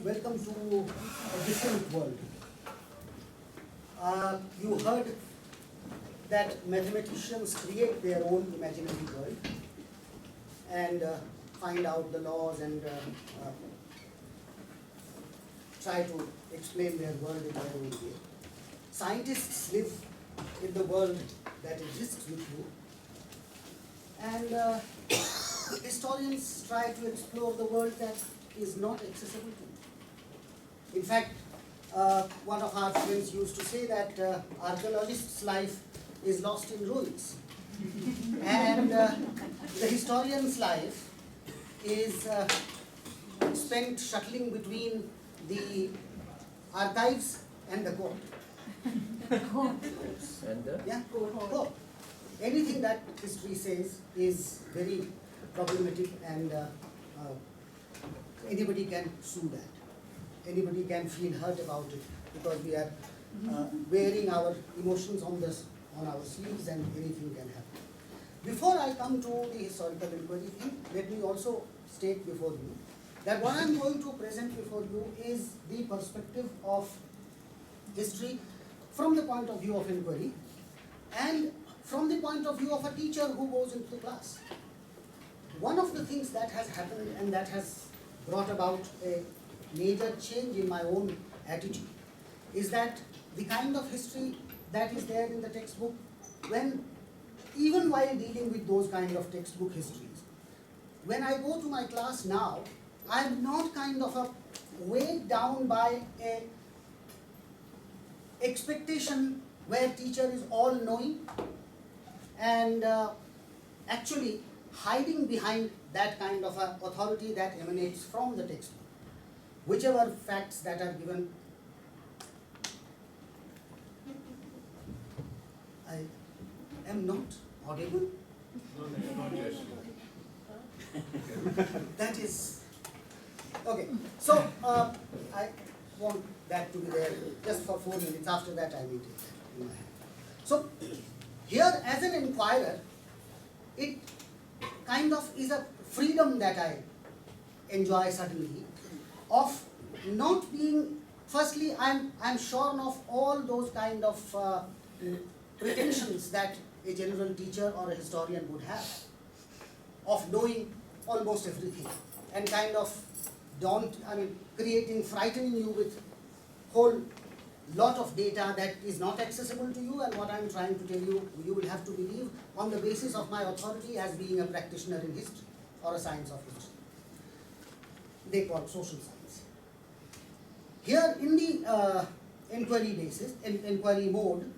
welcome to a different world. You heard that mathematicians create their own imaginary world and find out the laws and try to explain their world in their own way. Scientists live in the world that exists with you, and historians try to explore the world that is not accessible to you. In fact, one of our friends used to say that archaeologist's life is lost in ruins, and the historian's life is spent shuttling between the archives and the court. And Court. Anything that history says is very problematic, and anybody can sue that. Anybody can feel hurt about it because we are wearing our emotions on our sleeves, and anything can happen. Before I come to the historical inquiry thing, let me also state before you that what I am going to present before you is the perspective of history from the point of view of inquiry and from the point of view of a teacher who goes into the class. One of the things that has happened and that has brought about a major change in my own attitude is that the kind of history that is there in the textbook, even while dealing with those kind of textbook histories, when I go to my class now, I am not kind of weighed down by a expectation where teacher is all-knowing and actually hiding behind that kind of authority that emanates from the textbook. Whichever facts that are given, I am not audible. That is okay. So I want that to be there just for 4 minutes. After that, I will take that in my hand. So here, as an inquirer, it kind of is a freedom that I enjoy suddenly of not being. Firstly, I'm shorn of all those kind of pretensions that a general teacher or a historian would have, of knowing almost everything and kind of frightening you with whole lot of data that is not accessible to you, and what I'm trying to tell you, you will have to believe on the basis of my authority as being a practitioner in history or a science of history. They call it social science. Here in the inquiry mode,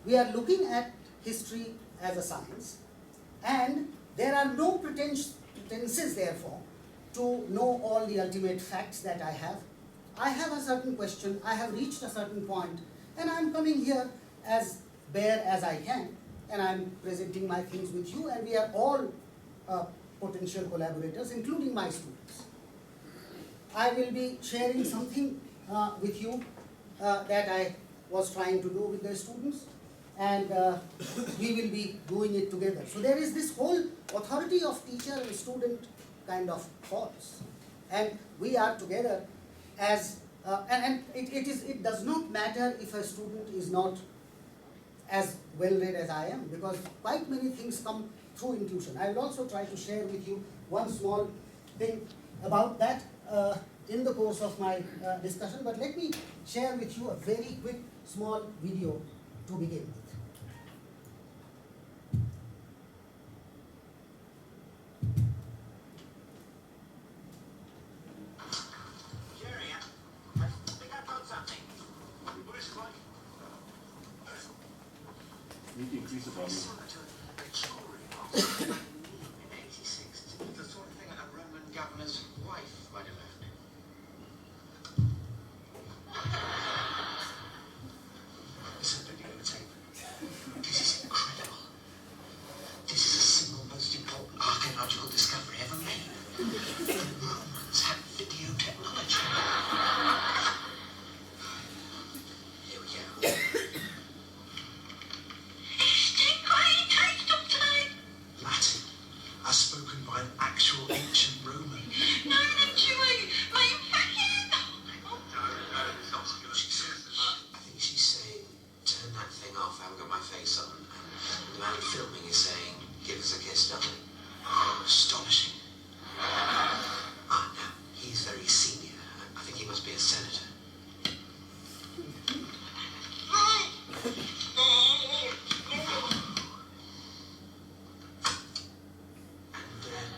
we are looking at history as a science, and there are no pretenses therefore to know all the ultimate facts that I have. I have a certain question, I have reached a certain point, and I'm coming here as bare as I can, and I'm presenting my things with you, and we are all potential collaborators, including my students. I will be sharing something with you that I was trying to do with the students, and we will be doing it together. So there is this whole authority of teacher and student kind of thoughts, and we are together as and it does not matter if a student is not as well read as I am, because quite many things come through intuition. I will also try to share with you one small thing about that in the course of my discussion, but let me share with you a very quick small video to begin with. Need to increase the volume. In 86, the sort of thing a Roman governor's wife might have left. This is a videotape. This is incredible. This is the single most important archaeological discovery ever made. The Romans had video technology. Here we go. Stay quiet, be a senator.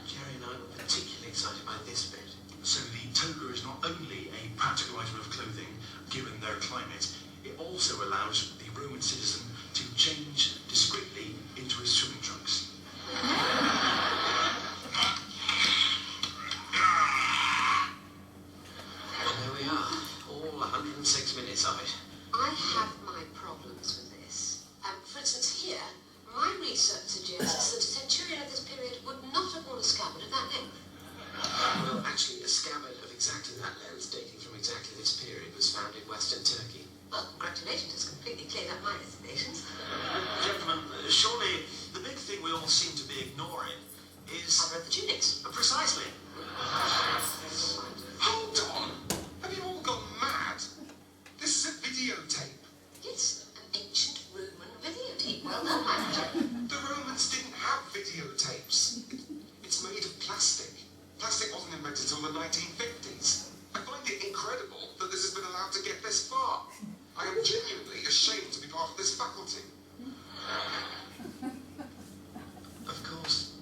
Jerry and I were particularly excited by this bit. So the toga is not only a practical item of clothing, given their climate, it also allows the Roman citizen to change discreetly into his swimming trunks. Well, there we are. All 106 minutes of it. I have my problems with this. For instance, here, my research suggests that a centurion of this period would not have worn a scabbard of that length. Well, actually, a scabbard of exactly that length, dating from exactly this period, was found in Western Turkey. Well, congratulations, it's completely cleared up my reservations. Gentlemen, surely the big thing we all seem to be ignoring is... Cover of the tunics. Precisely. Hold on! Have you all gone mad? This is a videotape. Yes, an ancient Roman videotape. Well done, manager. The Romans didn't have videotapes. It's made of plastic. Plastic wasn't invented until the 1950s. I find it incredible that this has been allowed to get this far. I am genuinely ashamed to be part of this faculty. Of course,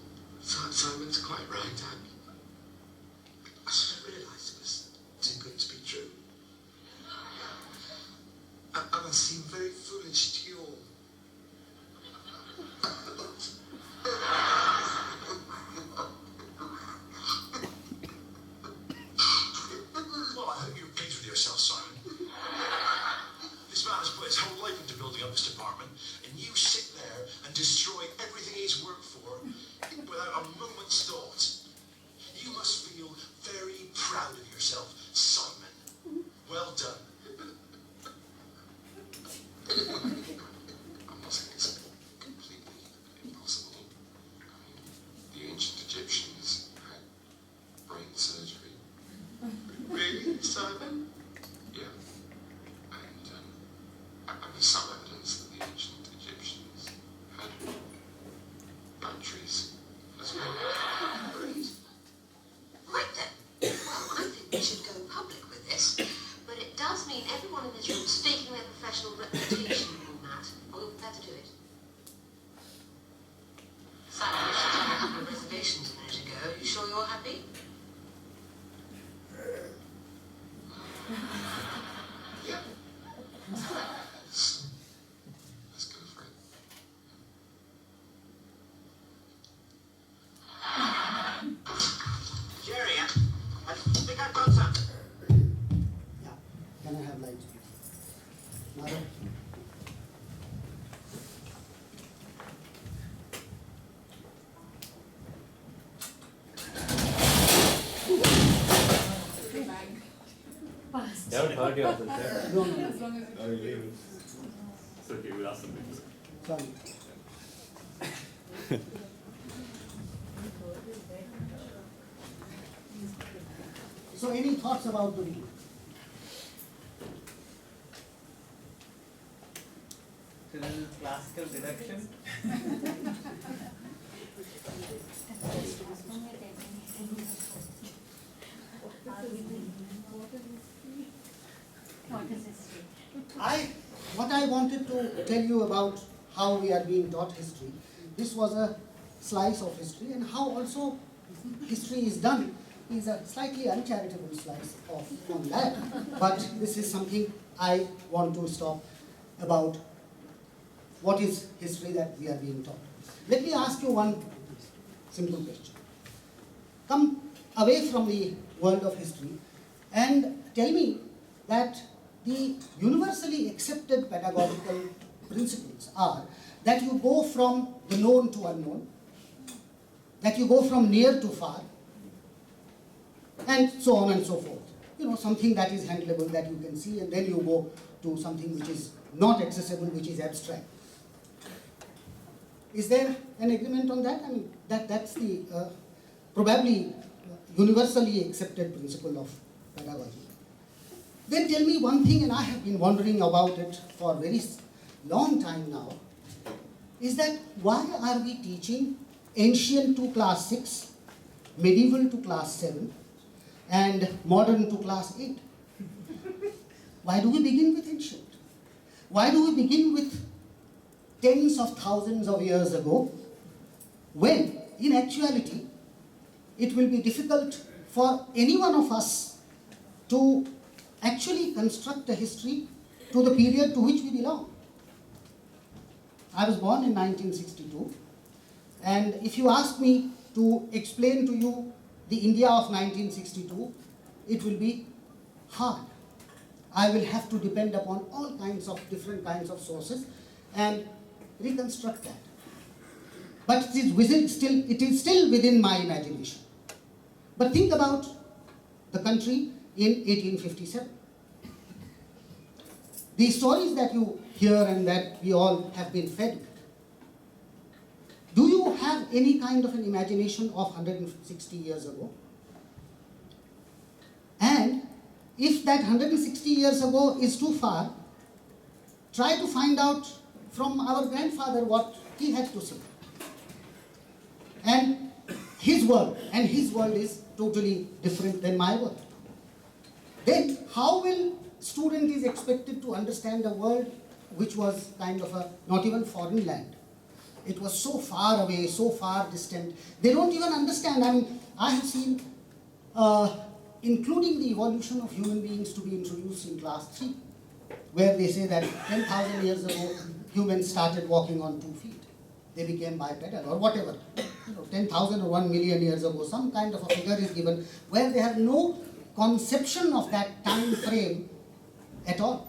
Simon's quite right. I should have realised it was too good to be true. And I seem very foolish to you all. Well, I hope you're pleased with yourself, Simon. This man has put his whole life into building up this department, and you sit there and destroy everything he's worked for without a moment's thought. You must feel very proud of yourself, Simon. Well done. I'm not saying it's completely impossible. The ancient Egyptians had brain surgery. Really, Simon? Yeah. And there's some evidence that the ancient Egyptians had batteries as well. Right then. Well, I think we should go public with this. But it does mean everyone in this room staking their professional reputation on that. Are we prepared to do it? Simon, you should have a couple of reservations a minute ago. Are you sure you're happy? Yeah. Let's go for it. Jerry, I think I've got something. Yeah. Can I have lights, please? Mother? They haven't heard you until there. No. Oh, you leave it. It's okay, we'll ask them later. Sorry. So any thoughts about the video? Till classical deduction. What I wanted to tell you about how we are being taught history, this was a slice of history, and how also history is done is a slightly uncharitable slice of on that. But this is something I want to stop about what is history that we are being taught. Let me ask you one simple question. Come away from the world of history and tell me that the universally accepted pedagogical principles are that you go from the known to unknown, that you go from near to far, and so on and so forth. You know, something that is handleable, that you can see, and then you go to something which is not accessible, which is abstract. Is there an agreement on that? I mean, that's the probably universally accepted principle of pedagogy. Then tell me one thing, and I have been wondering about it for a very long time now, is that why are we teaching ancient to class 6, medieval to class 7, and modern to class 8? Why do we begin with ancient? Why do we begin with tens of thousands of years ago, when in actuality it will be difficult for any one of us to actually construct a history to the period to which we belong? I was born in 1962, and if you ask me to explain to you the India of 1962, it will be hard. I will have to depend upon all kinds of different kinds of sources and reconstruct that. But it is still within my imagination. But think about the country in 1857. The stories that you hear and that we all have been fed with. Do you have any kind of an imagination of 160 years ago? And if that 160 years ago is too far, try to find out from our grandfather what he had to say. And his world is totally different than my world. Then how will student is expected to understand a world which was kind of a not even foreign land? It was so far away, so far distant. They don't even understand. I mean, I have seen including the evolution of human beings to be introduced in class 3, where they say that 10,000 years ago, humans started walking on 2 feet. They became bipedal or whatever. 10,000 or 1 million years ago, some kind of a figure is given where they have no conception of that time frame at all.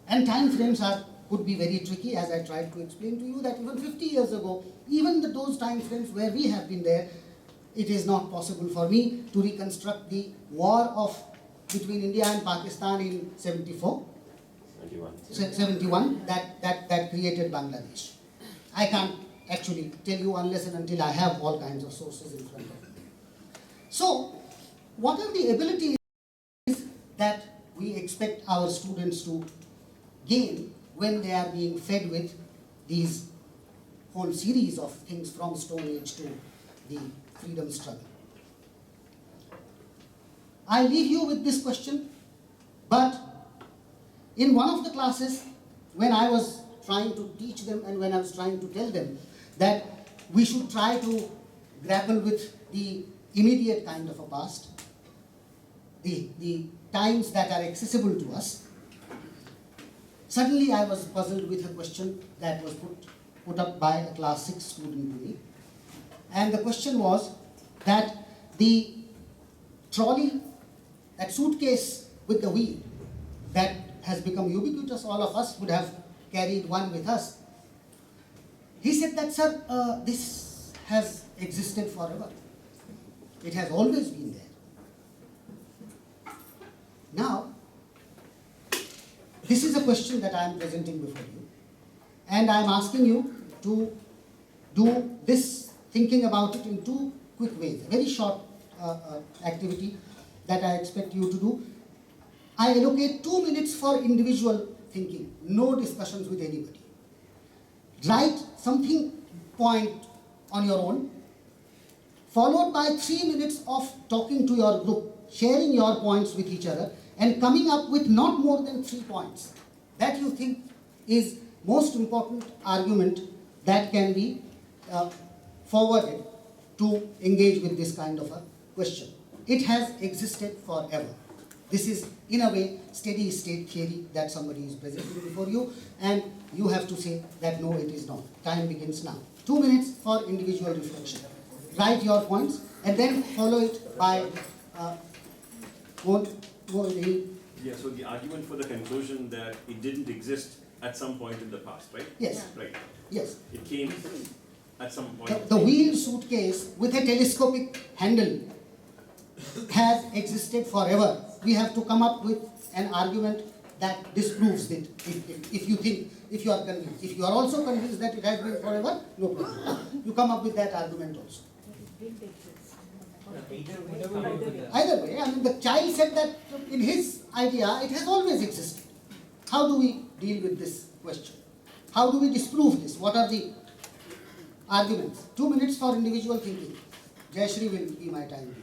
And time frames could be very tricky, as I tried to explain to you, that even 50 years ago, even those time frames where we have been there, it is not possible for me to reconstruct the war between India and Pakistan in 71 that created Bangladesh. I can't actually tell you unless and until I have all kinds of sources in front of me. So, what are the abilities that we expect our students to gain when they are being fed with these whole series of things from Stone Age to the freedom struggle? I leave you with this question, but in one of the classes, when I was trying to teach them and when I was trying to tell them that we should try to grapple with the immediate kind of a past, the times that are accessible to us, suddenly I was puzzled with a question that was put up by a class 6 student to me. And the question was that the trolley, that suitcase with the wheel that has become ubiquitous, all of us would have carried one with us. He said that, sir, this has existed forever. It has always been there. Now, this is a question that I am presenting before you, and I am asking you to do this, thinking about it in 2 quick ways. A very short activity that I expect you to do. I allocate 2 minutes for individual thinking, no discussions with anybody. Write something point on your own, followed by 3 minutes of talking to your group, sharing your points with each other, and coming up with not more than 3 points that you think is most important argument that can be forwarded to engage with this kind of a question. It has existed forever. This is, in a way, steady state theory that somebody is presenting before you, and you have to say that no, it is not. Time begins now. 2 minutes for individual reflection. Write your points and then follow it by Yeah, so the argument for the conclusion that it didn't exist at some point in the past, right? Yes. Right. Yes. It came at some point. The wheel suitcase with a telescopic handle has existed forever. We have to come up with an argument that disproves it. If you think, if you are convinced. If you are also convinced that it has been forever, no problem. You come up with that argument also. Either way, I mean, the child said that in his idea, it has always existed. How do we deal with this question? How do we disprove this? What are the arguments? 2 minutes for individual thinking. Jayashri will be my time.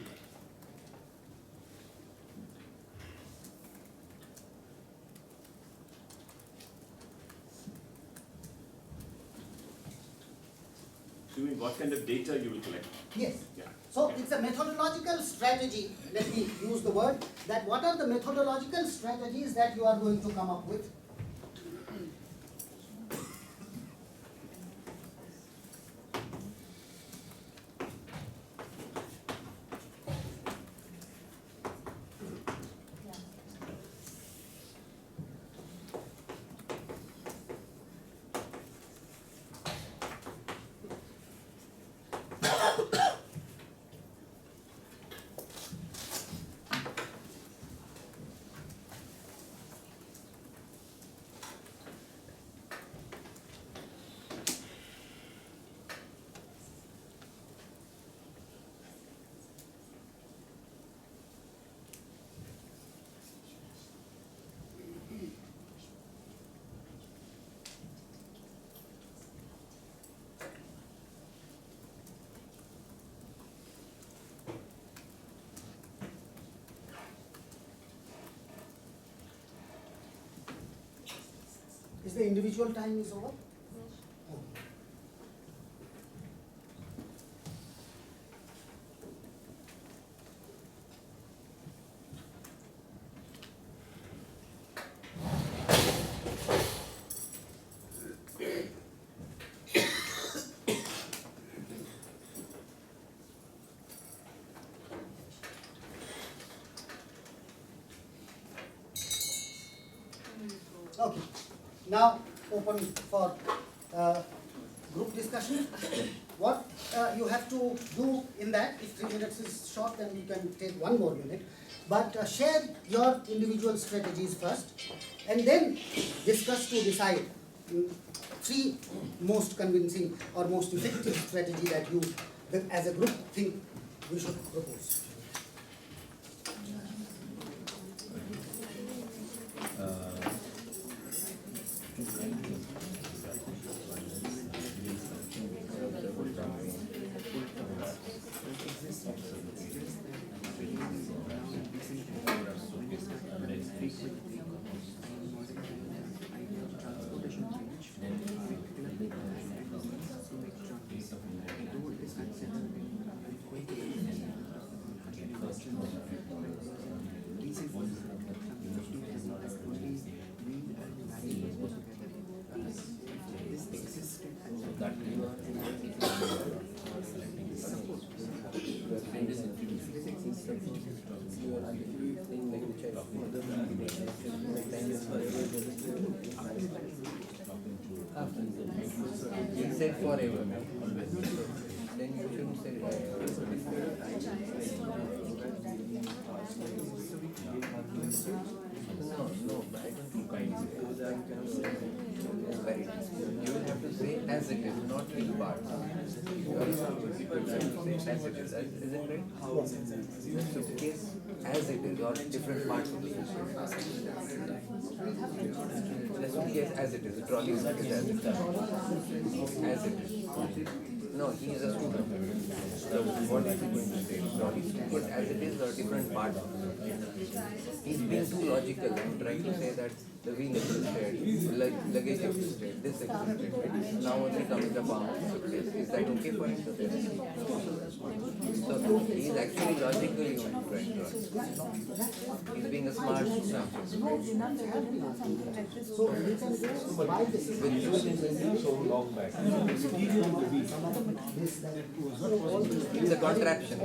So you mean what kind of data you will collect? Yes. Yeah. So it's a methodological strategy, let me use the word, that what are the methodological strategies that you are going to come up with? Is the individual time is over? Oh. Okay, now open for group discussion. What you have to do in that, if 3 minutes is short, then we can take 1 more minute. But share your individual strategies first, and then discuss to decide 3 most convincing or most effective strategy that you, as a group, think we should propose. You said forever. Then you shouldn't say no, but I don't think you will have to say as it is, not in parts. You have to say as it is, isn't it? So case as it is, or different parts of the system. Let's say yes, as it is. The trolley is as it is. As it is. No, he is a student. So what is he going to say? Trolley is as it is or different parts? He's being too logical and trying to say that the wheel existed, luggage existed, this existed. Now only comes the palm of success. Is that okay for him to say? So he's actually logically trying to he's being a smart student. So we can go by this. So long back. It's a contraption.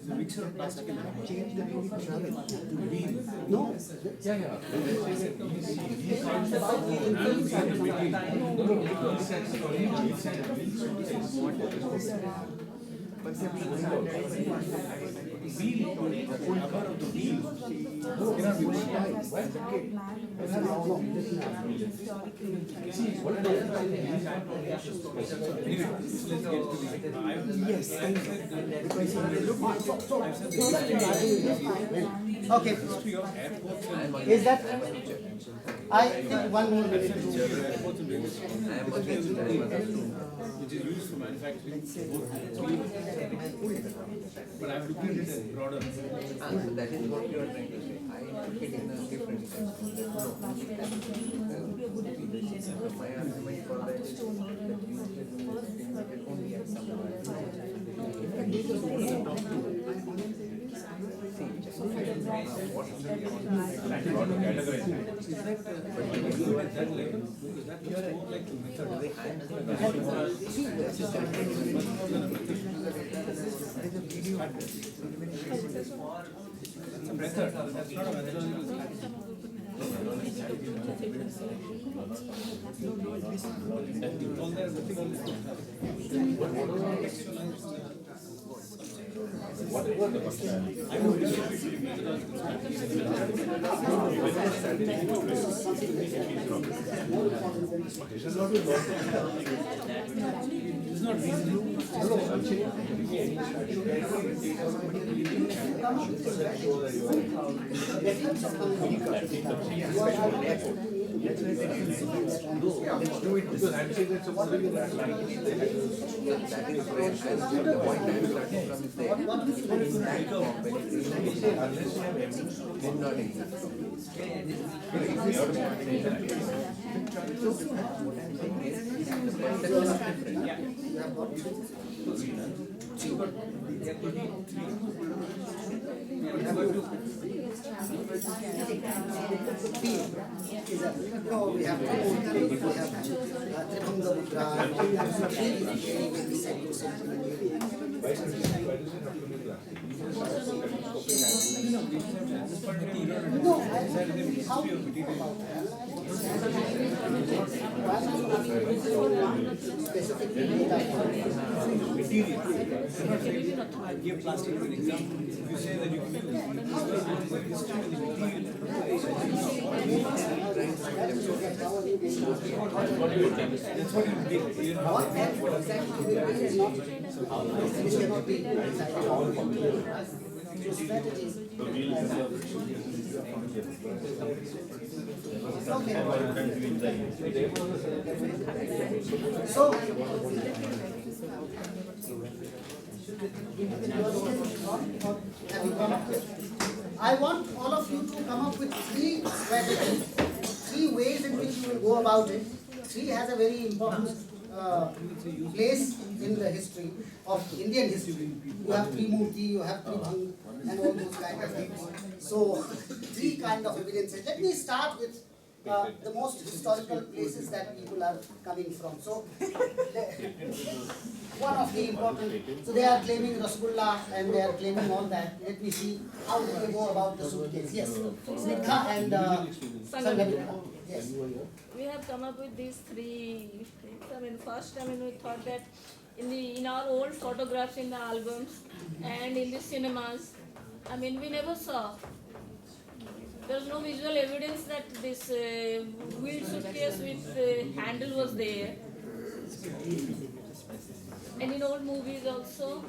The mixture of plastic and change the way we travel to wheel. No. Okay. Is that? I think 1 more minute. Which is used for manufacturing but I'm looking at it broader. So that is what you are trying to say. I took it in a different sense. No. So my argument for that is that you said only at some point. Let's do it because I'm saying that's that is where the point I'm starting from is there. That competition, unless you have everything, did not exist. So what I'm saying is the concept is different. No, we have Tribhanga Mudra, we have Give plastic an example. If you say that you can use that's what you did. You know, So, I want all of you to come up with 3 strategies, 3 ways in which you will go about it. 3 has a very important place in the history of Indian history. You have Trimurti, you have Tribhang, and all those kind of things. So, 3 kind of evidences. Let me start with the most historical places that people are coming from. So, one of the important, so they are claiming Rasgulla and they are claiming all that. Let me see how do they go about the suitcase. Yes, Snigdha and Sanghamitra. Yes. We have come up with these 3 things. I mean, first, we thought that in our old photographs in the albums and in the cinemas, we never saw. There's no visual evidence that this wheeled suitcase with handle was there. And in old movies also,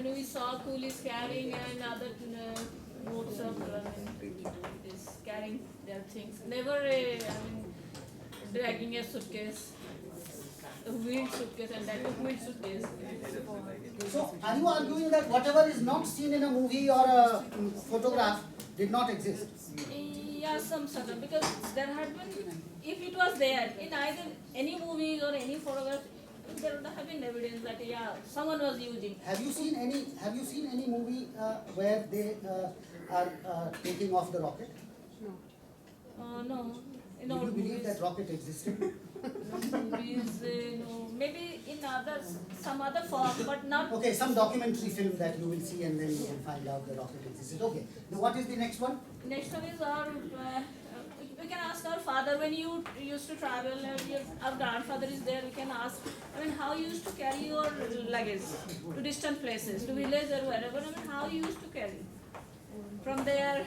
we saw coolies carrying and other modes of carrying their things. Never dragging a suitcase, a wheeled suitcase, and that a wheeled suitcase. So, are you arguing that whatever is not seen in a movie or a photograph did not exist? Yeah, some sort of, because there had been, if it was there in either any movies or any photograph, there would have been evidence that someone was using. Have you seen any movie where they are taking off the rocket? No. Do you believe that rocket existed? Movies, no. Maybe in some other form, but not. Okay, some documentary film that you will see and then you will find out the rocket existed. Okay. Now what is the next one? Next one is we can ask our father when you used to travel, our grandfather is there, we can ask, how you used to carry your luggage to distant places, to village or wherever, how you used to carry. From their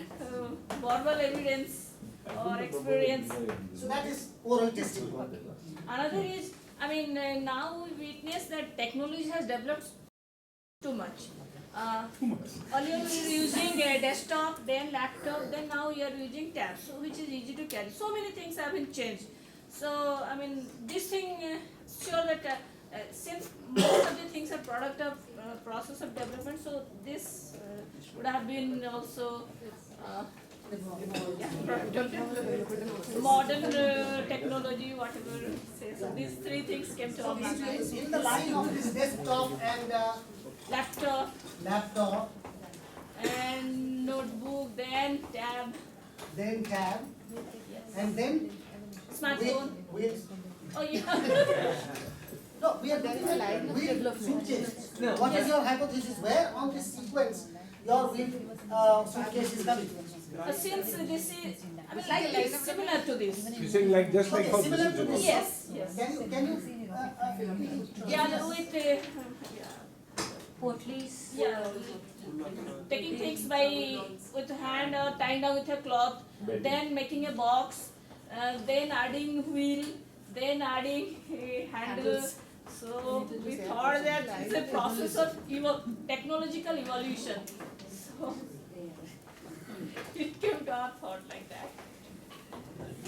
verbal evidence or experience. So that is oral testimony. Another is, now we witness that technology has developed too much. Earlier we were using a desktop, then laptop, then now we are using tabs, which is easy to carry. So many things have been changed. So, this thing, sure that since most of the things are product of process of development, so this would have been also Modern technology, whatever it says. So these three things came to our mind. In the line of this desktop and Laptop laptop, and notebook, then tab, then tab, and then smartphone. wheels. Oh yeah. No, we are getting a line wheel suitcase. What is your hypothesis? Where on this sequence your wheel suitcase is coming? Since this is, I mean, like it's similar to this. You're saying like just like Okay, how similar this to is this. Yes, yes. Can you Yeah, with Portlace. yeah, taking things by with hand or tying down with a cloth, then making a box, then adding wheel, then adding handle. So we thought that it's a process of technological evolution. So it came to our thought like that.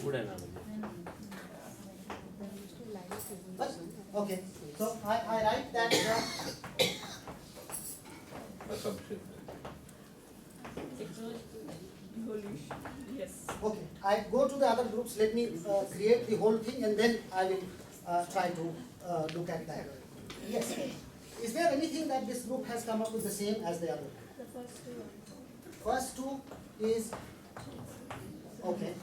Good analogy. But, okay, so I write that assumption. Technological evolution. Yes. okay, I go to the other groups, let me create the whole thing and then I will try to look at that. Yes, is there anything that this group has come up with the same as the other? The first two. First two is, okay,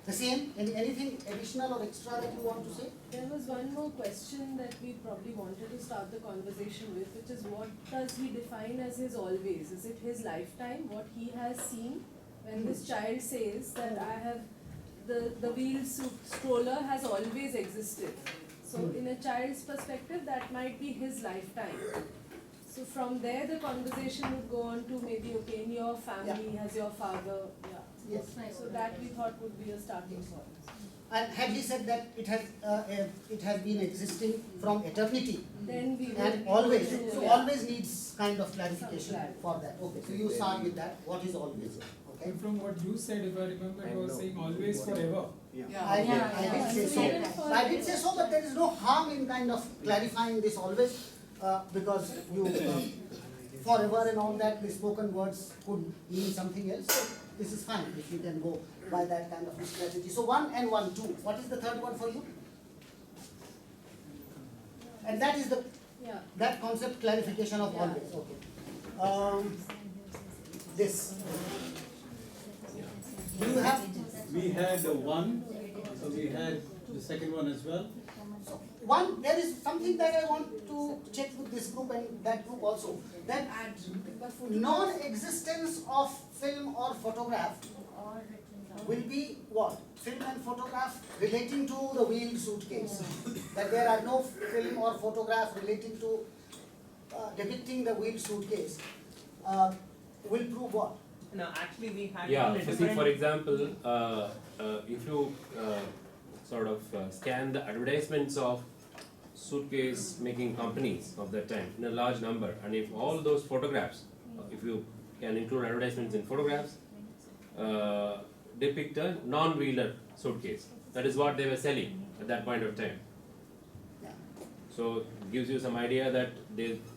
the same, anything additional or extra that you want to say? There was one more question that we probably wanted to start the conversation with, which is what does he define as his always? Is it his lifetime, what he has seen? When this child says that I have, the wheel stroller has always existed. So in a child's perspective, that might be his lifetime. So from there, the conversation would go on to maybe, okay, in your family, has your father, yeah. Yes. So that we thought would be a starting point. And had he said that it has been existing from eternity Then we will and be always, able to- so yeah. always needs kind of clarification for that. Okay, so you start with that, what is always, okay? And from what you said, if I remember, it was saying always forever. I did say so. I did say so, but there is no harm in kind of clarifying this always, because you, forever and all that, the spoken words could mean something else. So this is fine if you can go by that kind of strategy. So 1 and 1, 2. What is the third one for you? And that is the Yeah. that concept clarification of always. Okay. This. Do you have? We had one, so we had the second one as well. One, there is something that I want to check with this group and that group also. That non-existence of film or photograph will be what? Film and photograph relating to the wheeled suitcase. That there are no film or photograph relating to depicting the wheeled suitcase will prove what? No, actually we had Yeah, a so see, different. for example, if you sort of scan the advertisements of suitcase making companies of that time in a large number, and if all those photographs, if you can include advertisements in photographs, depict a non-wheeler suitcase. That is what they were selling at that point of time. Yeah. So gives you some idea that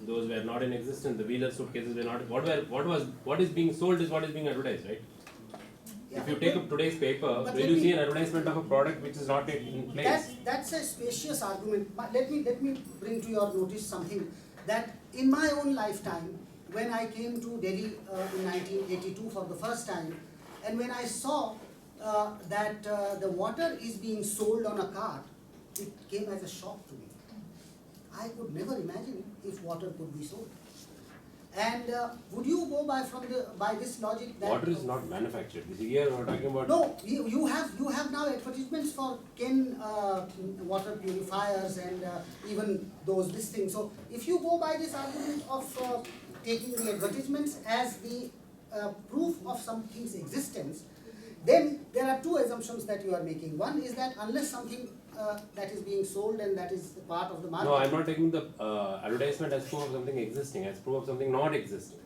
those were not in existence. The wheeler suitcases were not. What is being sold is what is being advertised, right? If you take up today's paper, But will you see an advertisement of a product which is not yet in place? That's a spacious argument. But let me bring to your notice something that in my own lifetime, when I came to Delhi in 1982 for the first time, and when I saw that the water is being sold on a cart, it came as a shock to me. I could never imagine if water could be sold. And would you go by this logic that Water is not manufactured. Here we are talking about. no, you have now advertisements for Ken water purifiers and even this thing. So if you go by this argument of taking the advertisements as the proof of something's existence, then there are two assumptions that you are making. One is that unless something that is being sold and that is part of the market. No, I'm not taking the advertisement as proof of something existing, as proof of something not existing.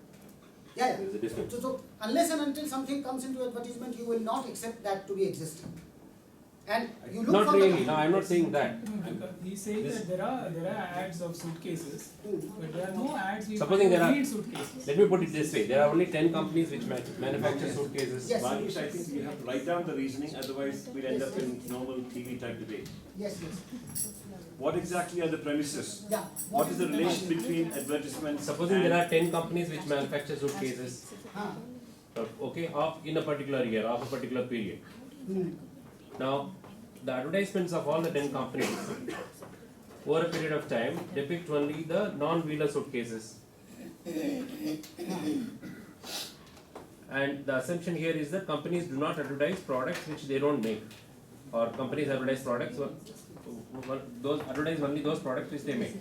Yeah, There is a difference. so unless and until something comes into advertisement, you will not accept that to be existing. And you look Not for really. the... No, I'm not saying that. He's saying that there are ads of suitcases, but there are no ads we Supposing there are, find suitcases. let me put it this way, there are only 10 companies which manufacture suitcases. Yes. Manish, I think you have to write down the reasoning, otherwise we'll end up in normal TV type debate. Yes, yes. What exactly are the premises? Yeah. What is the relation between advertisements? Supposing and there are 10 companies which manufacture suitcases, okay, in a particular year, of a particular period. Now, the advertisements of all the 10 companies over a period of time depict only the non-wheeler suitcases. And the assumption here is that companies do not advertise products which they don't make, or companies advertise products, those advertise only those products which they make.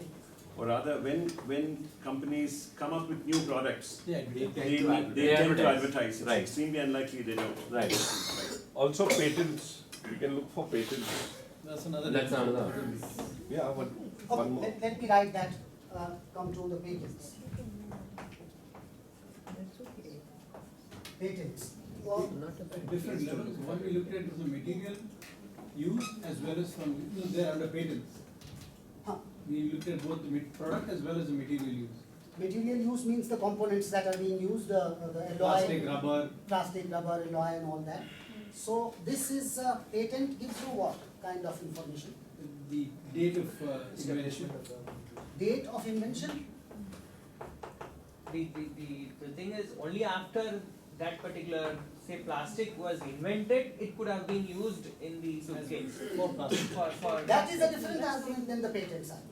Or rather, when companies come up with new products, Yeah, they tend to advertise. It's Right. extremely unlikely they don't. Right. Also patents, we can look for patents. That's another. That's another. Yeah, but Okay, one more. let me write that, come to the patents. Patents. Well, Different levels. One we looked at is the material use as well as from, they're under patents. We looked at both the product as well as the material use. Material use means the components that are being used, the alloy, Plastic, rubber. plastic, rubber, alloy and all that. So this is, patent gives you what kind of information? The date of invention. Date of invention? The thing is, only after that particular, say, plastic was invented, it could have been used in the suitcase. For That is a different argument than the patents argument.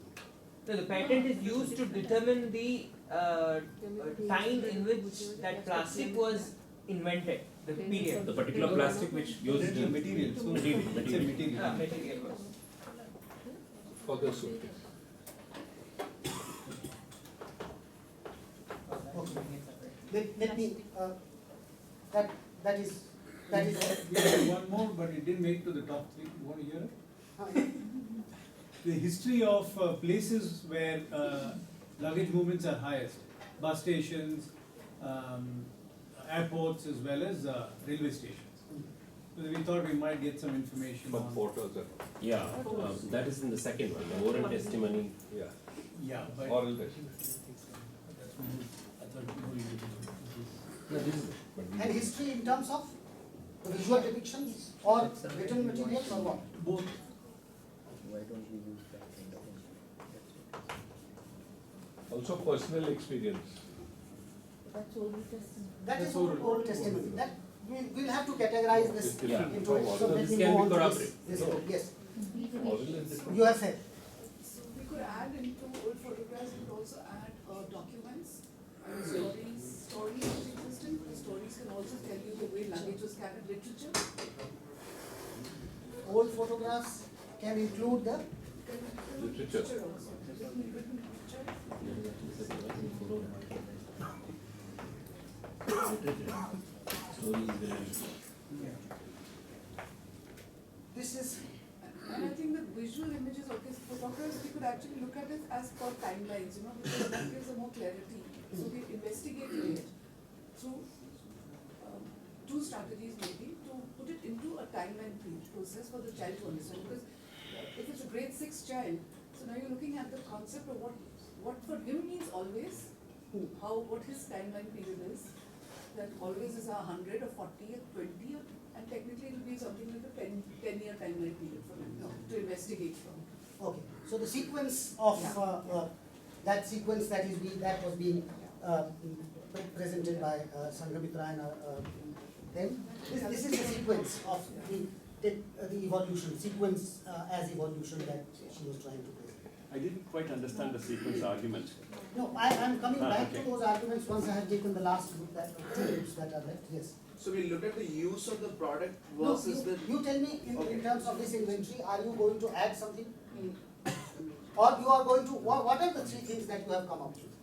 No, the patent is used to determine the time in which that plastic was invented, the period. The particular plastic which used The material. So material. it's a material. Material. For the suitcase. Okay. Let me, that is. We had one more, but it didn't make to the top three. You want to hear it? The history of places where luggage movements are highest, bus stations, airports, as well as railway stations. So we thought we might get some information From on. photos and, Yeah, that is in the second one, the oral testimony. yeah, Yeah, but oral test. that's one I thought we would No, this is, And history in terms of visual depictions or written materials or what? both. Also personal experience. That is oral testimony. That we'll have to categorize this Yeah. into it. So So let this me can move be on to corroborated. this. No. Yes, Oral is different. you have said. So we could add into old photographs, we could also add documents, stories which existed. The stories can also tell you the way luggage was carried, literature. Old photographs can include the Literature. Also. Written literature. this is And I think the visual images, okay, photographs, we could actually look at it as per timelines, because that gives a more clarity. So we investigated it through two strategies maybe, to put it into a timeline process for the child to understand. Because if it's a grade 6 child, so now you're looking at the concept of what for him means always, what his timeline period is, that always is 100 or 40 or 20 and technically it will be something like a 10-year timeline period for him to investigate from. okay. So the sequence of that sequence that was being presented by Sanghamitra and them. This is the sequence of the evolution, sequence as evolution that she was trying to present. I didn't quite understand the sequence argument. No, I'm coming back okay. to those arguments once I have taken the last group, two groups that are left, yes. So we look at the use of the product No, versus you tell me Okay. in terms of this inventory, are you going to add something? Or you are going to, what are the three things that you have come up with?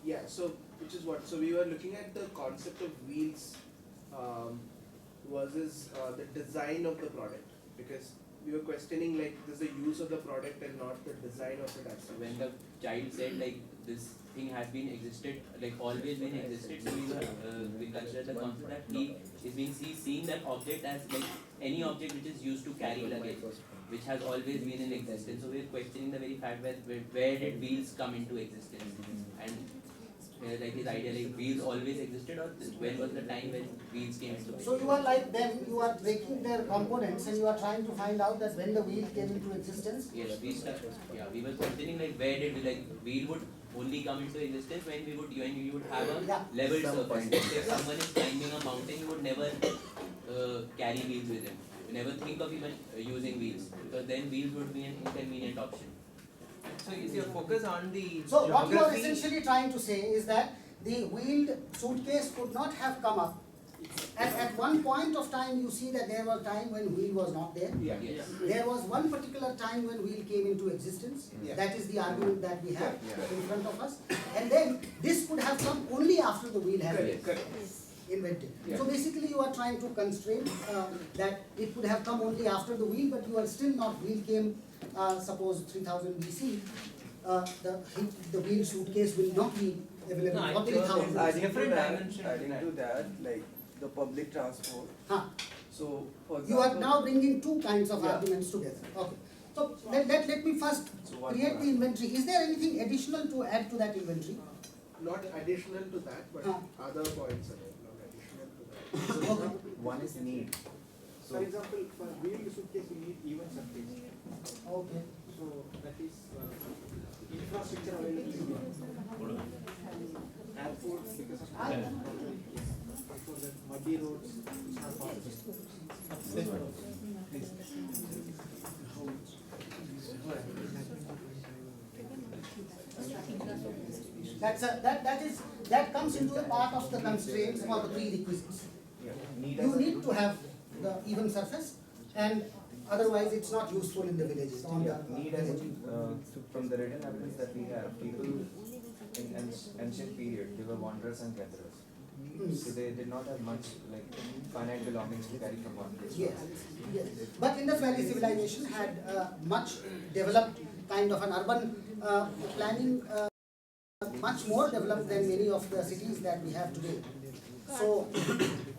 Yeah, so which is what? So we were looking at the concept of wheels versus the design of the product, because we were questioning like there's the use of the product and not the design of it as such. When the child said like this thing has been existed, like always been existed. So we consider the concept that he is being seeing that object as like any object which is used to carry luggage, which has always been in existence. So we're questioning the very fact where did wheels come into existence, and like his idea, like wheels always existed, or when was the time when wheels came into existence? So you are like them, you are breaking their components and you are trying to find out that when the wheel came into existence? Yes, we were questioning like where did wheel would only come into existence when we would have a level surface. If someone is climbing a mountain, you would never carry wheels with him. You never think of even using wheels, because then wheels would be an inconvenient option. So is your focus on the So what you are geography? essentially trying to say is that the wheeled suitcase could not have come up. At one point of time you see that there was a time when wheel was not there. Yeah. Yes. There was one particular time when wheel came into existence. Yeah. That is the argument that we have in front of us. And then this could have come only after the wheel has been invented. Yeah. So basically you are trying to constrain that it could have come only after the wheel, but you are still not, wheel came suppose 3000 BC. The wheel suitcase will not be available for 3000. Adding to that, like the public transport. So, for example, You are now bringing two kinds of Yeah. arguments together. Okay. So let me first create the inventory. Is there anything additional to add to that inventory? Not additional to that, but other points are there, not additional to that. Okay. one is need. For example, for wheeled suitcase, you need even surface. Okay. So that is infrastructure available. Airports, because of for the muddy roads, it's not possible. That comes into the part of the constraints or the prerequisites. You need to have the even surface, and otherwise it's not useful in the villages. On the Need as from the written evidence that we have, people in ancient period, they were wanderers and gatherers. So they did not have much like finite belongings to carry from one place to Yes, another. yes. But Indus Valley civilization had much developed kind of an urban planning, much more developed than many of the cities that we have today. So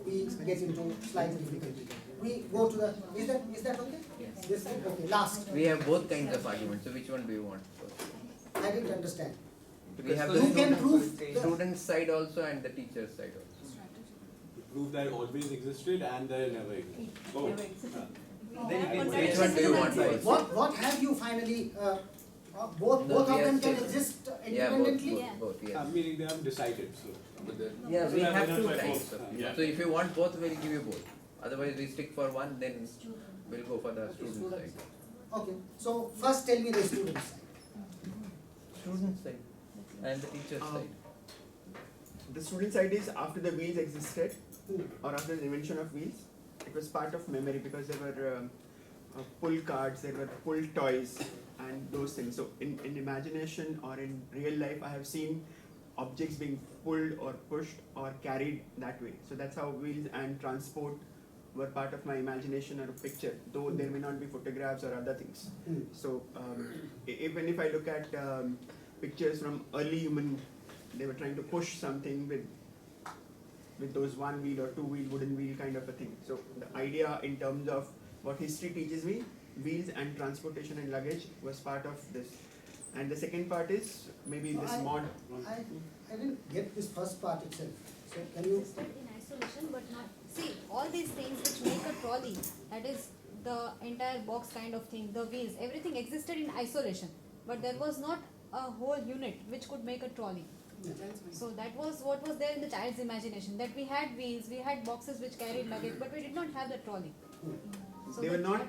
we get into slight difficulty. We go to the, is that okay? Yes. This, okay, last. We have both kinds of arguments, so which one do you want first? I didn't understand. We have You can prove the student side also and the teacher's side also. Prove that it always existed and that it never existed. Oh. Which one do you want first? What have you finally, both of them can exist independently? Both, yes. Meaning they haven't decided, so. Yeah, So we that have was two my types. first, So if you want both, we'll give you both. Otherwise, we stick for one, then we'll go for the student side. Okay, so first tell me the student side. Student side and the teacher's side. The student side is after the wheels existed, or after the invention of wheels, it was part of memory because there were pull cards, there were pull toys, and those things. So in imagination or in real life, I have seen objects being pulled or pushed or carried that way. So that's how wheels and transport were part of my imagination or a picture, though there may not be photographs or other things. So even if I look at pictures from early human, they were trying to push something with those one wheel or two wheel, wooden wheel kind of a thing. So the idea in terms of what history teaches me, wheels and transportation and luggage was part of this. And the second part is maybe this mod. I didn't get this first part itself. So can you? In isolation, but not. See, all these things which make a trolley, that is the entire box kind of thing, the wheels, everything existed in isolation. But there was not a whole unit which could make a trolley. So that was what was there in the child's imagination, that we had wheels, we had boxes which carried luggage, but we did not have the trolley. So They were not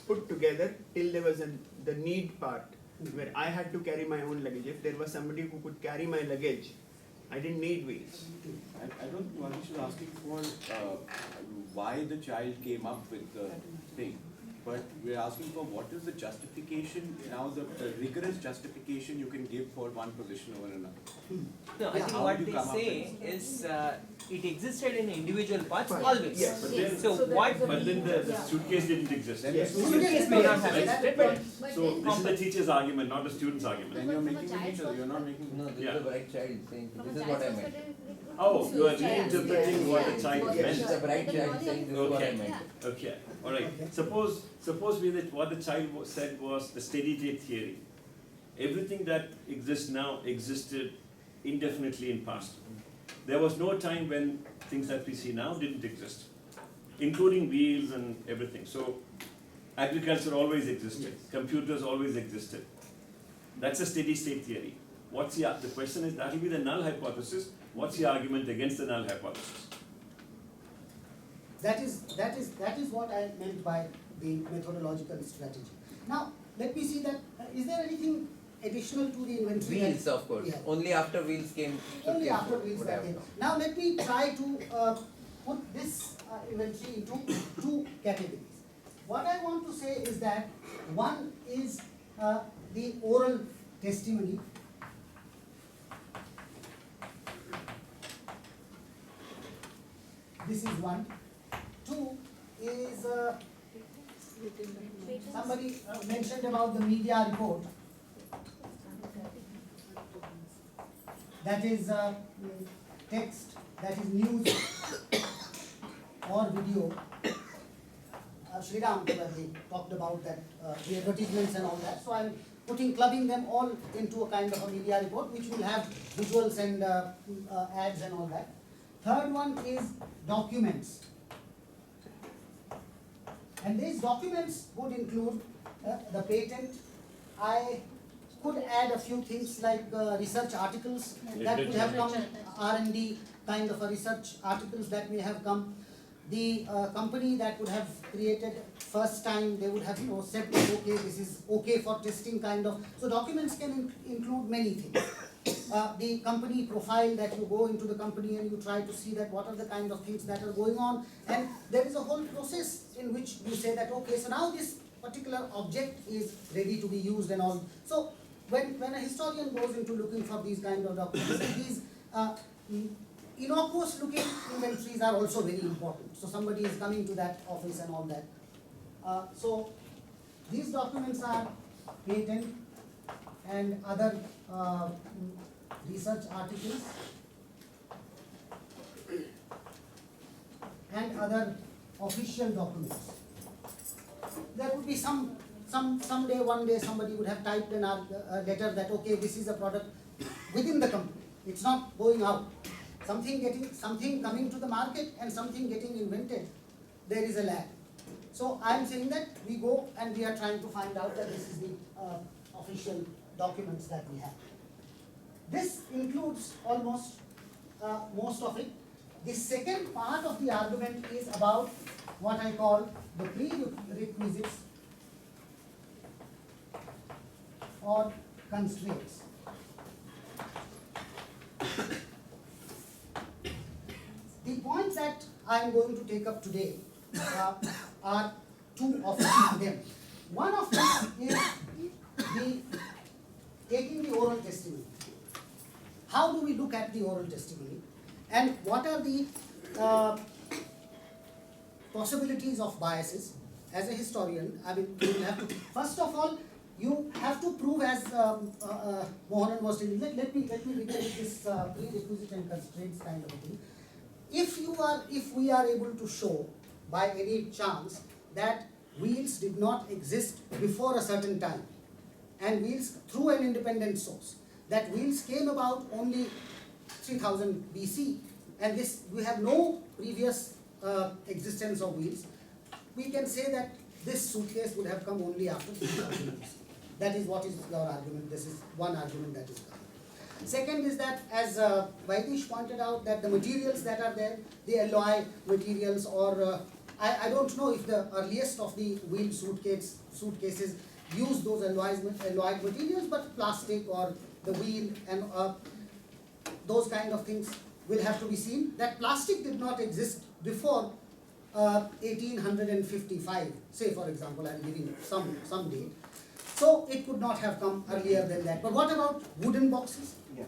put together till there was the need part, where I had to carry my own luggage. If there was somebody who could carry my luggage, I didn't need wheels. I don't know, I should ask you for why the child came up with the thing. But we're asking for what is the justification, now the rigorous justification you can give for one position over another. No, I think How what would you they come up say is it existed in individual parts always. Yes. But then, So what? But then the suitcase didn't exist. Then the suitcase may not have Right? existed, Right. but So this is the teacher's argument, not the student's argument. Then you're making it each other, you're not making. No, this Yeah. is the bright child saying, this is what I meant. Oh, you are reinterpreting what the child Yes, meant. this is the bright child saying, this is what I Okay. meant. Okay, all right. Suppose what the child said was the steady state theory. Everything that exists now existed indefinitely in past. There was no time when things that we see now didn't exist, including wheels and everything. So agriculture always existed, computers always existed. That's a steady state theory. What's the question is, that will be the null hypothesis. What's the argument against the null hypothesis? That is what I meant by the methodological strategy. Now, let me see that, is there anything additional to the inventory? Wheels, of course. Yeah. Only after wheels came. Only suitcase after would wheels have that came. come. Now let me try to put this inventory into two categories. What I want to say is that one is the oral testimony. This is one. Two is somebody mentioned about the media report. That is text, that is news or video. Sriram probably talked about that, the advertisements and all that. So I'm clubbing them all into a kind of a media report which will have visuals and ads and all that. Third one is documents. And these documents would include the patent. I could add a few things like research articles that would have come, R&D kind of a research articles that may have come. The company that would have created first time, they would have said, okay, this is okay for testing kind of. So documents can include many things. The company profile, that you go into the company and you try to see that what are the kind of things that are going on, and there is a whole process in which you say that, okay, so now this particular object is ready to be used and all. So when a historian goes into looking for these kind of documents, these innocuous looking inventories are also very important. So somebody is coming to that office and all that. So these documents are patent and other research articles and other official documents. There would be someday, one day somebody would have typed a letter that, okay, this is a product within the company. It's not going out. Something coming to the market and something getting invented. There is a lag. So I am saying that we go and we are trying to find out that this is the official documents that we have. This includes almost most of it. The second part of the argument is about what I call the prerequisites or constraints. The points that I am going to take up today are two of them. One of them is taking the oral testimony. How do we look at the oral testimony? And what are the possibilities of biases? As a historian, I mean, you will have to, first of all, you have to prove, as Mohanan was telling. Let me begin with this prerequisite and constraints kind of a thing. If we are able to show by any chance that wheels did not exist before a certain time, and wheels through an independent source, that wheels came about only 3000 BC, and this we have no previous existence of wheels, we can say that this suitcase would have come only after 3000 BC. That is what is our argument. This is one argument that is covered. Second is that, as Vaidheesh pointed out, that the materials that are there, the alloy materials, or I don't know if the earliest of the wheeled suitcases use those alloyed materials, but plastic or the wheel and those kind of things will have to be seen. That plastic did not exist before 1855, say for example, I am giving some date. So it could not have come earlier than that. But what about wooden boxes? Yeah.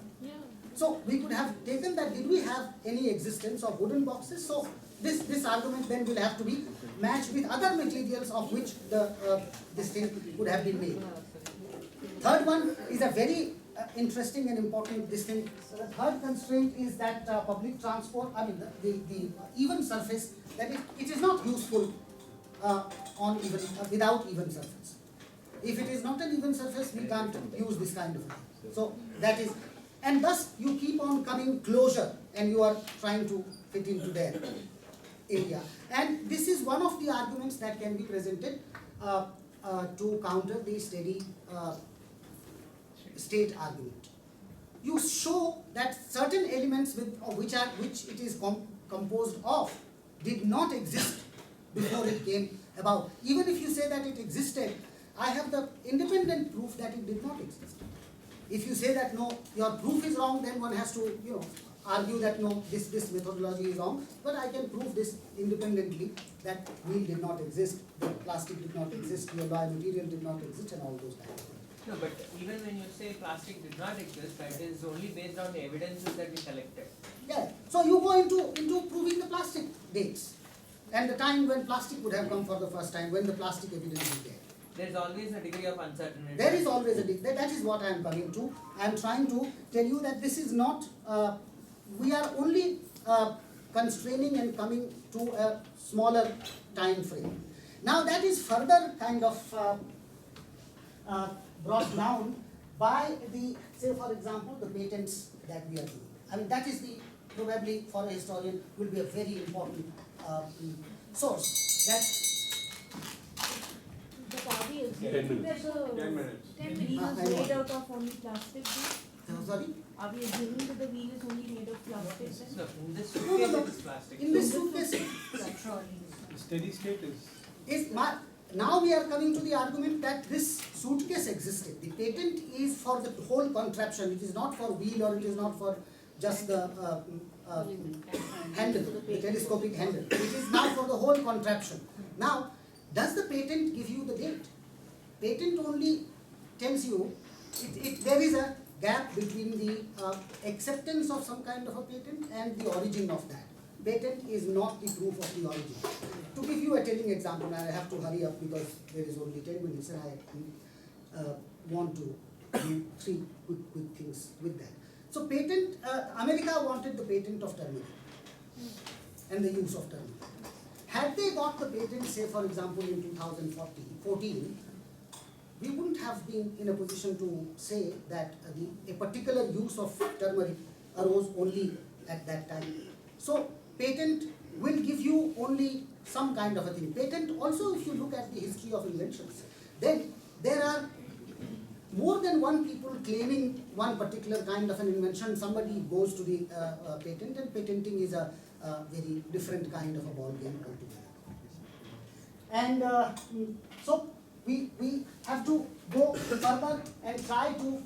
So we could have taken that, did we have any existence of wooden boxes? So this argument then will have to be matched with other materials of which this thing would have been made. Third one is a very interesting and important this thing. So the third constraint is that public transport, I mean the even surface, that it is not useful on even without even surface. If it is not an even surface, we can't use this kind of thing. So that is, and thus you keep on coming closer and you are trying to fit into their area. And this is one of the arguments that can be presented to counter the steady state argument. You show that certain elements which it is composed of did not exist before it came about. Even if you say that it existed, I have the independent proof that it did not exist. If you say that no, your proof is wrong, then one has to argue that no, this methodology is wrong. But I can prove this independently, that wheel did not exist, that plastic did not exist, the alloy material did not exist, and all those kinds of things. No, but even when you say plastic did not exist, that is only based on the evidences that we collected. Yeah, so you go into proving the plastic dates and the time when plastic would have come for the first time, when the plastic evidence is there. There is always a degree of uncertainty. There is always a degree. That is what I am coming to. I am trying to tell you that this is not, we are only constraining and coming to a smaller time frame. Now that is further kind of brought down by the, say for example, the patents that we are doing. I mean that is the, probably for a historian, will be a very important source. That Are we assuming 10 minutes. that the 10 minutes. wheel is made out of only plastic? Sorry? Are we assuming that the wheel is only made of plastic? No, in this suitcase it is plastic. In this suitcase, The steady state is. Now we are coming to the argument that this suitcase existed. The patent is for the whole contraption. It is not for wheel, or it is not for just the handle, the telescopic handle. It is now for the whole contraption. Now, does the patent give you the date? Patent only tells you, there is a gap between the acceptance of some kind of a patent and the origin of that. Patent is not the proof of the origin. To give you a telling example, and I have to hurry up because there is only 10 minutes and I want to do 3 quick things with that. So patent, America wanted the patent of turmeric and the use of turmeric. Had they got the patent, say for example in 2014, we wouldn't have been in a position to say that a particular use of turmeric arose only at that time. So patent will give you only some kind of a thing. Patent also, if you look at the history of inventions, then there are more than one people claiming one particular kind of an invention. Somebody goes to the patent, and patenting is a very different kind of a ball game altogether. And so we have to go further and try to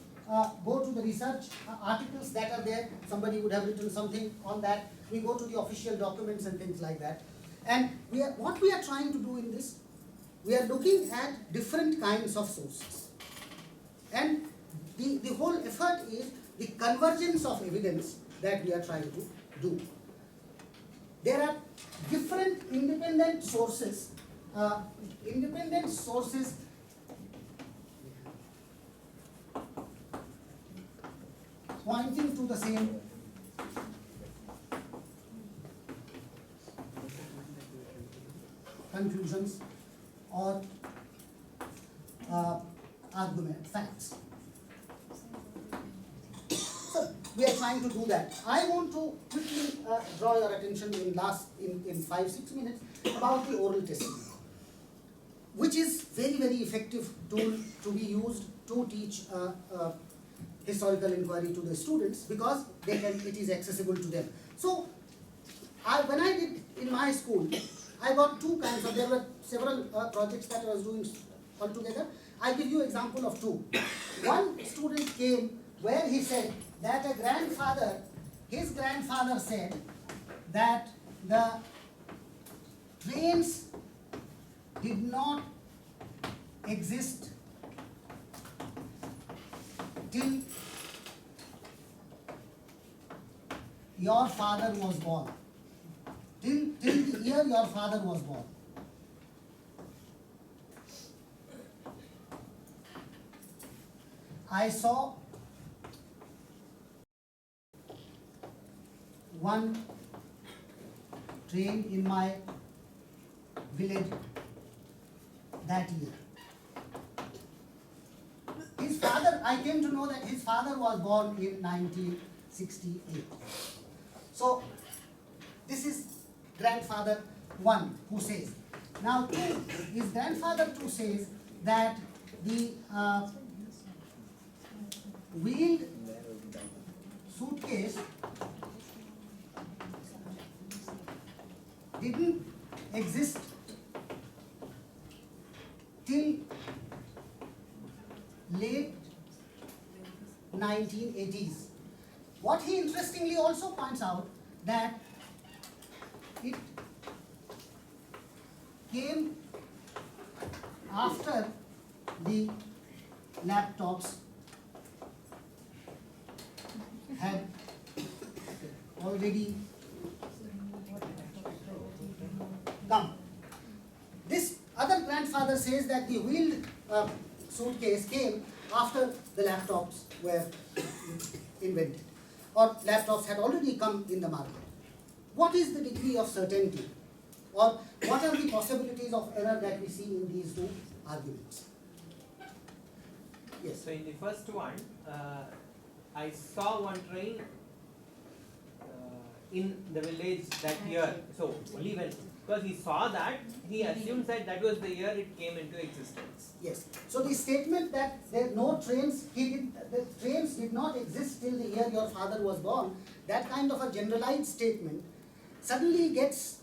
go to the research articles that are there. Somebody would have written something on that. We go to the official documents and things like that. And what we are trying to do in this, we are looking at different kinds of sources. And the whole effort is the convergence of evidence that we are trying to do. There are different independent sources pointing to the same conclusions or argument, facts. So we are trying to do that. I want to quickly draw your attention in 5-6 minutes about the oral testimony, which is very, very effective tool to be used to teach historical inquiry to the students, because it is accessible to them. So when I did in my school, I got 2 kinds of, there were several projects that I was doing altogether. I give you example of 2. One student came where he said that his grandfather said that the trains did not exist till your father was born. Till the year your father was born. I saw one train in my village that year. His father, I came to know that his father was born in 1968. So, this is grandfather 1 who says. Now 2, his grandfather 2 says that the wheeled suitcase didn't exist till late 1980s. What he interestingly also points out that it came after the laptops had already come. This other grandfather says that the wheeled suitcase came after the laptops were invented, or laptops had already come in the market. What is the degree of certainty, or what are the possibilities of error that we see in these two arguments? Yes. So in the first one, I saw one train in the village that year. So only when, because he saw that, he assumes that that was the year it came into existence. Yes. So the statement that there are no trains, the trains did not exist till the year your father was born, that kind of a generalized statement suddenly gets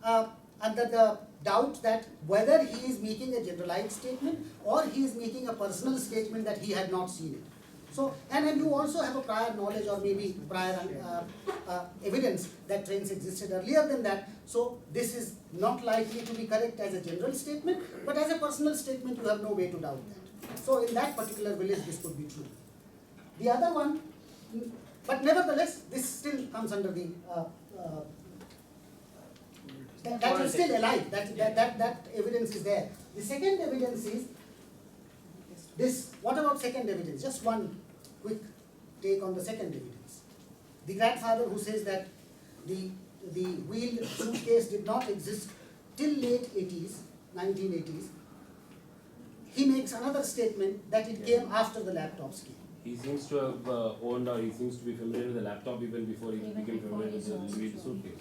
under the doubt that whether he is making a generalized statement or he is making a personal statement that he had not seen it. So, and then you also have a prior knowledge or maybe prior evidence that trains existed earlier than that. So, this is not likely to be correct as a general statement, but as a personal statement, you have no way to doubt that. So, in that particular village, this could be true. The other one, but nevertheless, this still comes under the that is still alive. That evidence is there. The second evidence is this. What about second evidence? Just one quick take on the second evidence. The grandfather who says that the wheeled suitcase did not exist till late 80s, 1980s. He makes another statement that it came after the laptops came. He seems to have owned, or he seems to be familiar with the laptop even before he became familiar with the suitcase.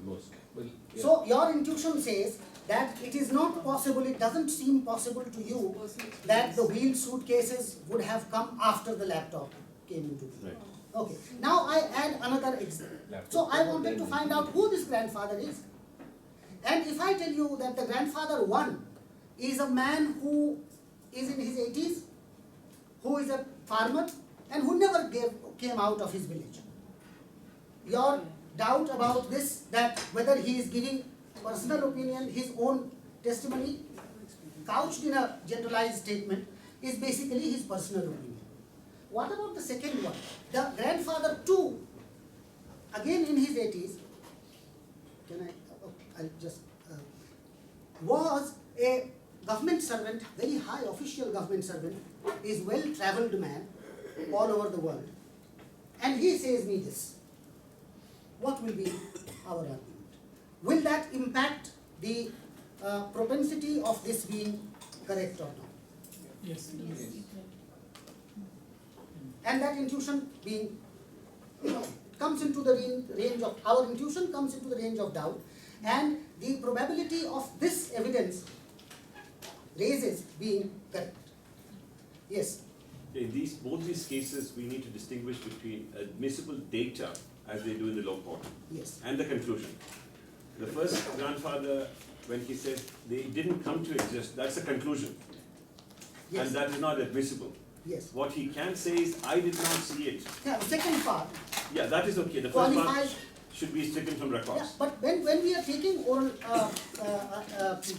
Most. Well, yeah. So your intuition says that it is not possible, it doesn't seem possible to you that the wheeled suitcases would have come after the laptop came into being. Right. Okay. Now I add another example. So I wanted to find out who this grandfather is. And if I tell you that the grandfather 1 is a man who is in his 80s, who is a farmer, and who never came out of his village. Your doubt about this, that whether he is giving personal opinion, his own testimony, couched in a generalized statement, is basically his personal opinion. What about the second one? The grandfather 2, again in his 80s, I'll just, was a government servant, very high official government servant, is well-travelled man all over the world. And he says me this. What will be our argument? Will that impact the propensity of this being correct or not? Yes. And that intuition being, comes into the range of, our intuition comes into the range of doubt, and the probability of this evidence raises being correct. Yes? In both these cases, we need to distinguish between admissible data, as they do in the law court, yes, and the conclusion. The first grandfather, when he says they didn't come to exist, that's a conclusion. Yes. And that is not admissible. Yes. What he can say is, I did not see it. Yeah, the second part. Yeah, that is okay. The first part, Qualifies. should be stricken from records. Yeah, but when we are taking oral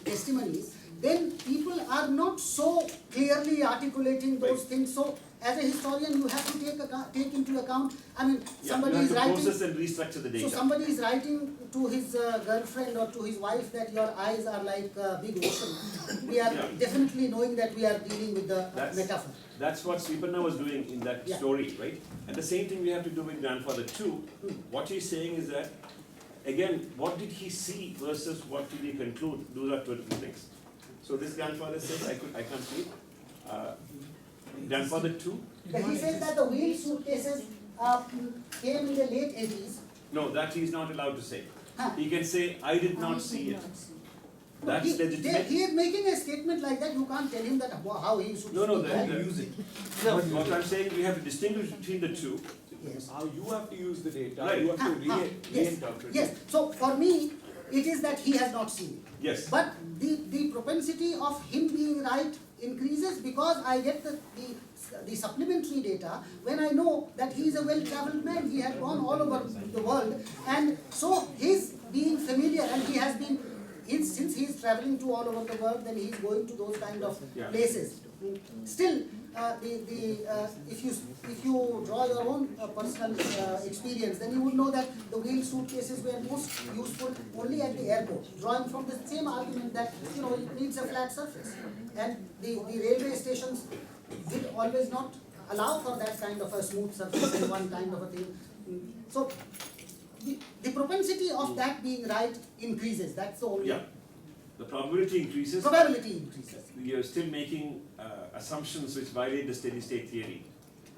testimonies, then people are not so clearly articulating those things. So as a historian, you have to take into account, I mean, somebody you have is to writing, process and restructure the data. so somebody is writing to his girlfriend or to his wife that your eyes are like a big ocean. We are definitely knowing that we are dealing with the metaphor. That's what Sripanna was doing in that story, right? And the same thing we have to do with grandfather too. What he's saying is that, again, what did he see versus what did he conclude? Those are two different things. So this grandfather says, I can't see it. Grandfather too? He says that the wheel suitcases came in the late 80s. No, that he's not allowed to say. He can say, I did not see it. That's legitimate. He is making a statement like that. You can't tell him that how he should use it. What I'm saying, we have to distinguish between the two. Yes. How you have to use the data, Right. you have to reinterpret Yes. So for me, it is that he has not seen it. Yes. But the propensity of him being right increases because I get the supplementary data when I know that he is a well-traveled man. He had gone all over the world, and so his being familiar, and he has been, since he is traveling to all over the world, then he is going to those kind of places. Still, if you draw your own personal experience, then you would know that the wheel suitcases were most useful only at the airport, drawing from the same argument that it needs a flat surface, and the railway stations did always not allow for that kind of a smooth surface and one kind of a thing. So the propensity of that being right increases. That's the only. Yeah. The probability increases. Probability increases. You're still making assumptions which violate the steady state theory.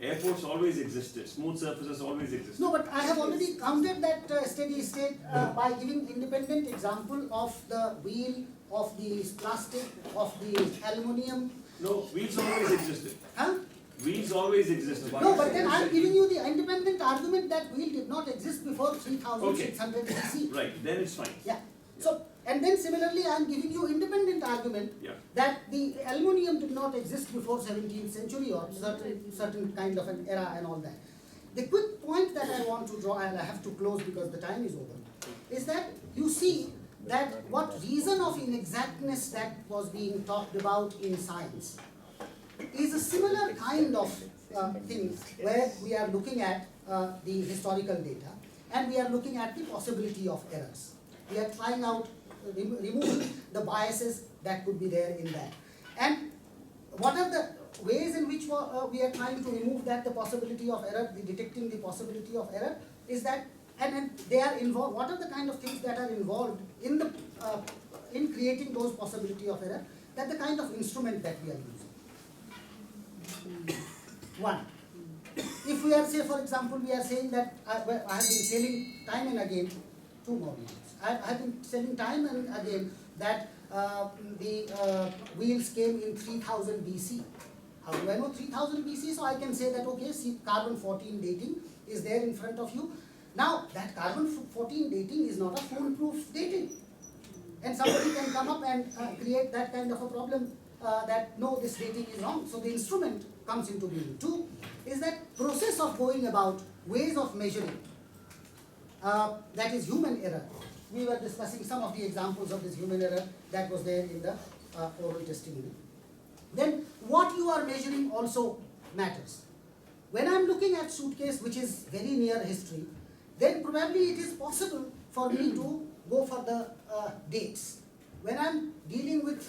Airports always existed. Smooth surfaces always existed. No, but I have already counted that steady state by giving independent example of the wheel, of the plastic, of the aluminium. No, wheels always existed. Huh? Wheels always existed. No, but then I am giving you the independent argument that wheel did not exist before 3600 BC. Right, then it's fine. Yeah. So, and then similarly I am giving you independent argument that the aluminium did not exist before 17th century or certain kind of an era and all that. The quick point that I want to draw, and I have to close because the time is over, is that you see that what reason of inexactness that was being talked about in science is a similar kind of thing where we are looking at the historical data and we are looking at the possibility of errors. We are trying out, removing the biases that could be there in that. And what are the ways in which we are trying to remove that, the possibility of error, detecting the possibility of error, is that, and they are involved, what are the kind of things that are involved in the in creating those possibility of error, that the kind of instrument that we are using. One, if we are, say for example, we are saying that I have been telling time and again, two more minutes. I have been telling time and again that the wheels came in 3000 BC. How do I know 3000 BC? So I can say that, okay, see, carbon 14 dating is there in front of you. Now, that carbon 14 dating is not a foolproof dating. And somebody can come up and create that kind of a problem that no, this dating is wrong. So the instrument comes into being. Two is that process of going about ways of measuring, that is human error. We were discussing some of the examples of this human error that was there in the oral testimony. Then what you are measuring also matters. When I am looking at suitcase which is very near history, then probably it is possible for me to go for the dates. When I am dealing with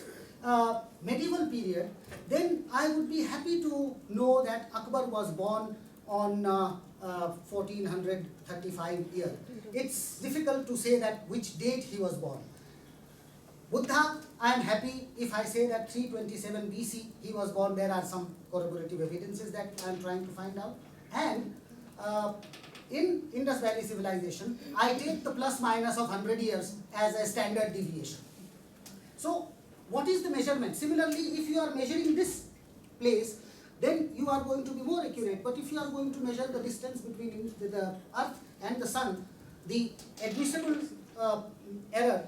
medieval period, then I would be happy to know that Akbar was born on 1435 year. It's difficult to say that which date he was born. Buddha, I am happy if I say that 327 BC he was born. There are some corroborative evidences that I am trying to find out. And in Indus Valley civilization, I take the plus minus of 100 years as a standard deviation. So, what is the measurement? Similarly, if you are measuring this place, then you are going to be more accurate. But if you are going to measure the distance between the Earth and the Sun, the admissible error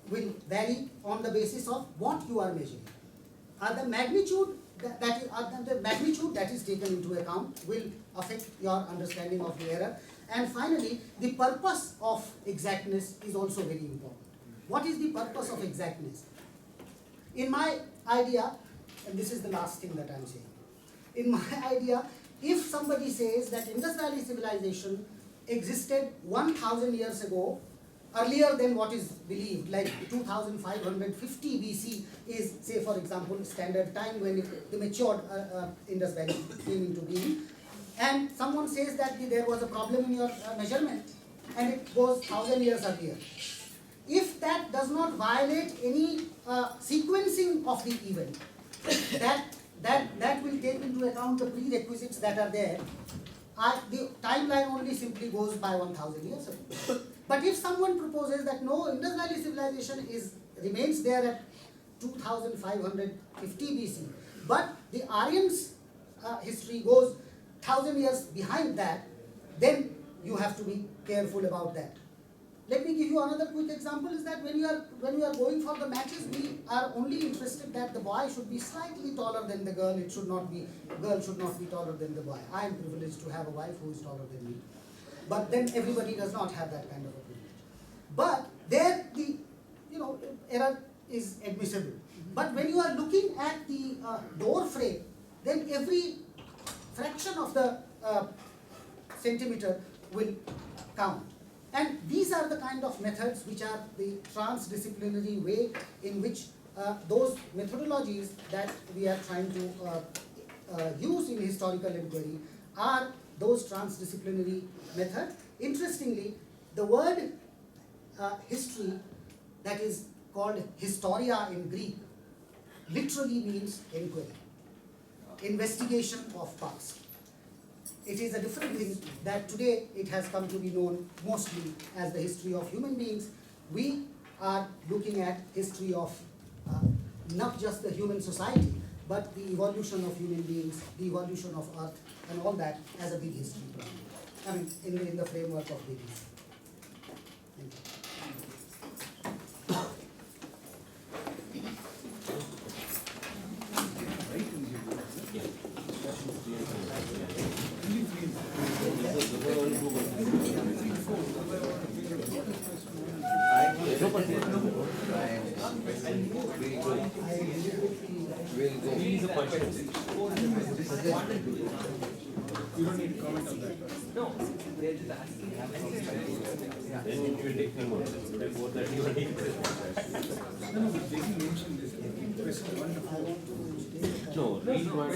will vary on the basis of what you are measuring. The magnitude that is taken into account will affect your understanding of the error. And finally, the purpose of exactness is also very important. What is the purpose of exactness? In my idea, and this is the last thing that I'm saying, in my idea, if somebody says that Indus Valley civilization existed 1000 years ago, earlier than what is believed, like 2550 BC is, say for example, standard time when the matured Indus Valley came into being, and someone says that there was a problem in your measurement and it goes 1000 years earlier. If that does not violate any sequencing of the event, that will take into account the prerequisites that are there. The timeline only simply goes by 1000 years ago. But if someone proposes that no, Indus Valley civilization remains there at 2550 BC, but the Aryans' history goes 1000 years behind that, then you have to be careful about that. Let me give you another quick example, is that when you are going for the matches, we are only interested that the boy should be slightly taller than the girl. Girl should not be taller than the boy. I am privileged to have a wife who is taller than me. But then everybody does not have that kind of a privilege. But there the error is admissible. But when you are looking at the door frame, then every fraction of the centimeter will count. And these are the kind of methods which are the transdisciplinary way in which those methodologies that we are trying to use in historical inquiry are those transdisciplinary methods. Interestingly, the word history, that is called historia in Greek, literally means inquiry, investigation of past. It is a different thing that today it has come to be known mostly as the history of human beings. We are looking at history of not just the human society, but the evolution of human beings, the evolution of Earth, and all that as a big history problem. I mean, in the framework of big history. Thank you. You don't need to comment on that. No, they're just asking. Then you will take them out. Before that, you will take them. No, they didn't mention this. Question 1 to 4. No, read one.